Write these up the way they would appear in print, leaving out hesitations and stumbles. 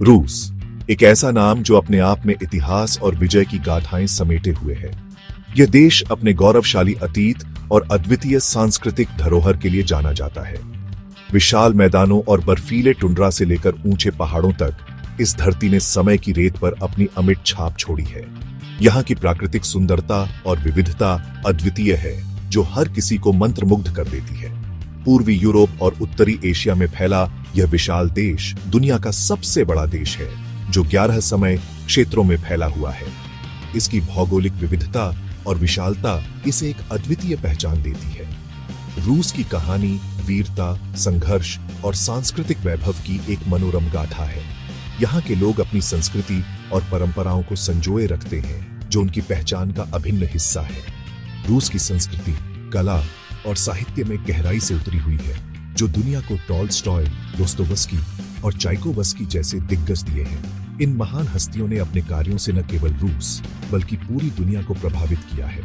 रूस एक ऐसा नाम जो अपने आप में इतिहास और विजय की गाथाएं समेटे हुए है। यह देश अपने गौरवशाली अतीत और अद्वितीय सांस्कृतिक धरोहर के लिए जाना जाता है। विशाल मैदानों और बर्फीले टुंड्रा से लेकर ऊंचे पहाड़ों तक इस धरती ने समय की रेत पर अपनी अमिट छाप छोड़ी है। यहाँ की प्राकृतिक सुंदरता और विविधता अद्वितीय है, जो हर किसी को मंत्रमुग्ध कर देती है। पूर्वी यूरोप और उत्तरी एशिया में फैला यह विशाल देश दुनिया का सबसे बड़ा देश है, जो 11 समय क्षेत्रों में फैला हुआ है। इसकी भौगोलिक विविधता और विशालता इसे एक अद्वितीय पहचान देती है। रूस की कहानी वीरता, संघर्ष और सांस्कृतिक वैभव की एक मनोरम गाथा है। यहाँ के लोग अपनी संस्कृति और परंपराओं को संजोए रखते हैं, जो उनकी पहचान का अभिन्न हिस्सा है। रूस की संस्कृति, कला और साहित्य में गहराई से उतरी हुई है, जो दुनिया को टॉल्स्टॉय, दोस्तोवस्की और चाइकोवस्की जैसे दिग्गज दिए हैं। इन महान हस्तियों ने अपने कार्यों से न केवल रूस बल्कि पूरी दुनिया को प्रभावित किया है।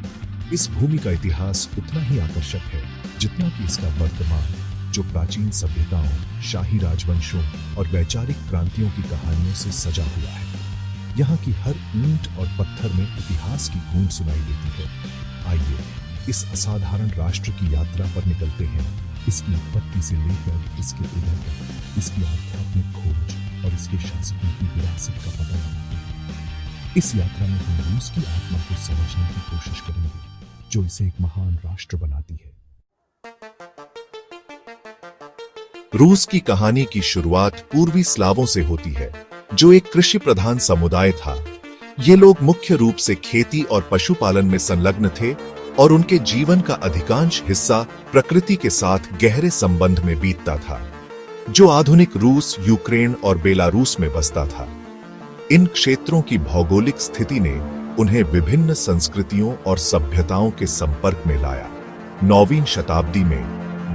इस भूमि का इतिहास उतना ही आकर्षक है जितना कि इसका वर्तमान, जो प्राचीन सभ्यताओं, शाही राजवंशों और वैचारिक क्रांतियों की कहानियों से सजा हुआ है। यहाँ की हर ईंट और पत्थर में इतिहास की गूंज सुनाई देती है। आइए इस असाधारण राष्ट्र की यात्रा पर निकलते हैं, इसकी उत्पत्ति से लेकर इसके उदय तक, इसकी आध्यात्मिक खोज और इसके शासकों की विरासत का पता लगाते हैं। इस यात्रा में हम रूस की आत्मा को समझने की कोशिश करेंगे, जो इसे एक महान राष्ट्र बनाती है। रूस की कहानी की शुरुआत पूर्वी स्लावों से होती है, जो एक कृषि प्रधान समुदाय था। ये लोग मुख्य रूप से खेती और पशुपालन में संलग्न थे और उनके जीवन का अधिकांश हिस्सा प्रकृति के साथ गहरे संबंध में बीतता था, जो आधुनिक रूस, यूक्रेन और बेलारूस में बसता था। इन क्षेत्रों की भौगोलिक स्थिति ने उन्हें विभिन्न संस्कृतियों और सभ्यताओं के संपर्क में लाया। 9वीं शताब्दी में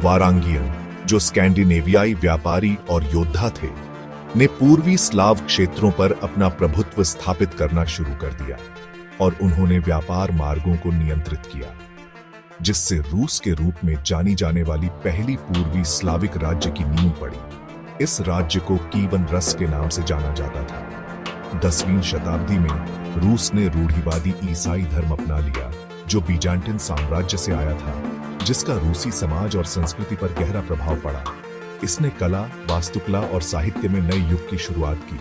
वारांगियन, जो स्कैंडिनेवियाई व्यापारी और योद्धा थे, ने पूर्वी स्लाव क्षेत्रों पर अपना प्रभुत्व स्थापित करना शुरू कर दिया और उन्होंने व्यापार मार्गों को नियंत्रित किया, जिससे रूस के रूप में जानी जाने वाली पहली पूर्वी स्लाविक राज्य की नींव पड़ी। इस राज्य को कीवन रस के नाम से जाना जाता था। 10वीं शताब्दी में रूस ने रूढ़िवादी ईसाई धर्म अपना लिया, जो बीजांटिन साम्राज्य से आया था, जिसका रूसी समाज और संस्कृति पर गहरा प्रभाव पड़ा। इसने कला, वास्तुकला और साहित्य में नए युग की शुरुआत की।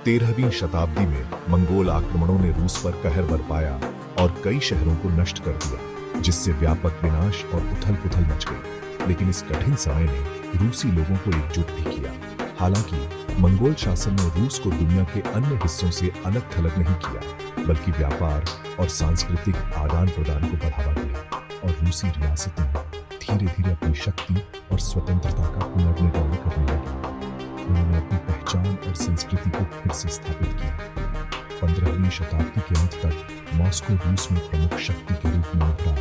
13वीं शताब्दी में मंगोल आक्रमणों ने रूस पर कहर बरपाया और कई शहरों को नष्ट कर दिया, जिससे व्यापक विनाश और उथल-पुथल मच गई। लेकिन इस कठिन समय ने रूसी लोगों को एकजुट भी किया। हालांकि मंगोल शासन ने रूस को दुनिया के अन्य हिस्सों से अलग-थलग नहीं किया, बल्कि व्यापार और सांस्कृतिक आदान-प्रदान को बढ़ावा दिया और रूसी रियासतें धीरे-धीरे अपनी शक्ति और स्वतंत्रता का पुनर्निर्माण करने लगी। उन्होंने अपनी पहचान और संस्कृति को फिर से स्थापित किया। 15वीं शताब्दी के अंत तक मॉस्को रूस में प्रमुख शक्ति के रूप में उभरा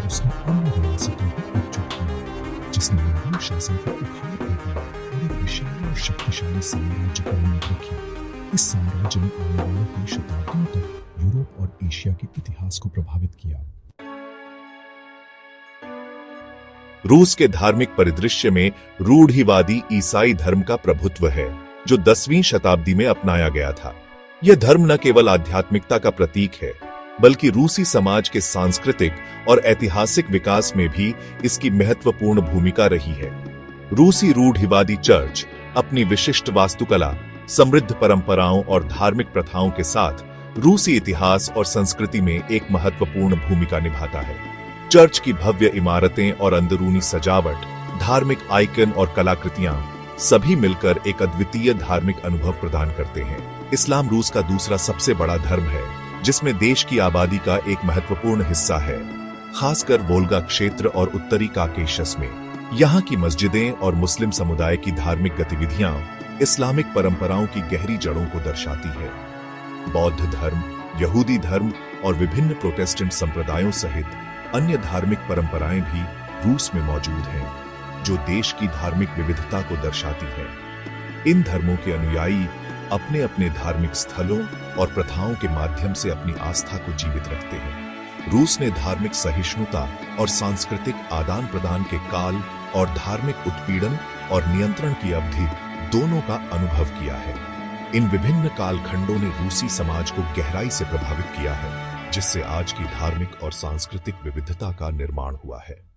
और उसने अन्य रियासतों को एकजुट किया, जिसने मंगोल शासन को उखाड़ फेंका और एक विशाल और शक्तिशाली साम्राज्य का नींव रखी। इस साम्राज्य ने आने वाले कई शताब्दियों तक यूरोप और एशिया के इतिहास को प्रभावित किया। रूस के धार्मिक परिदृश्य में रूढ़िवादी ईसाई धर्म का प्रभुत्व है, जो 10वीं शताब्दी में अपनाया गया था। यह धर्म न केवल आध्यात्मिकता का प्रतीक है, बल्कि रूसी समाज के सांस्कृतिक और ऐतिहासिक विकास में भी इसकी महत्वपूर्ण भूमिका रही है। रूसी रूढ़िवादी चर्च अपनी विशिष्ट वास्तुकला, समृद्ध परंपराओं और धार्मिक प्रथाओं के साथ रूसी इतिहास और संस्कृति में एक महत्वपूर्ण भूमिका निभाता है। चर्च की भव्य इमारतें और अंदरूनी सजावट, धार्मिक आइकन और कलाकृतियां सभी मिलकर एक अद्वितीय धार्मिक अनुभव प्रदान करते हैं। इस्लाम रूस का दूसरा सबसे बड़ा धर्म है, जिसमें देश की आबादी का एक महत्वपूर्ण हिस्सा है, खासकर वोल्गा क्षेत्र और उत्तरी काकेशस में। यहाँ की मस्जिदें और मुस्लिम समुदाय की धार्मिक गतिविधियां इस्लामिक परंपराओं की गहरी जड़ों को दर्शाती है। बौद्ध धर्म, यहूदी धर्म और विभिन्न प्रोटेस्टेंट संप्रदायों सहित अन्य धार्मिक परंपराएं भी रूस में मौजूद हैं, जो देश की धार्मिक विविधता को दर्शाती हैं। इन धर्मों के अनुयायी अपने अपने धार्मिक स्थलों और प्रथाओं के माध्यम से अपनी आस्था को जीवित रखते हैं। रूस ने धार्मिक सहिष्णुता और सांस्कृतिक आदान प्रदान के काल और धार्मिक उत्पीड़न और नियंत्रण की अवधि दोनों का अनुभव किया है। इन विभिन्न कालखंडों ने रूसी समाज को गहराई से प्रभावित किया है, जिससे आज की धार्मिक और सांस्कृतिक विविधता का निर्माण हुआ है।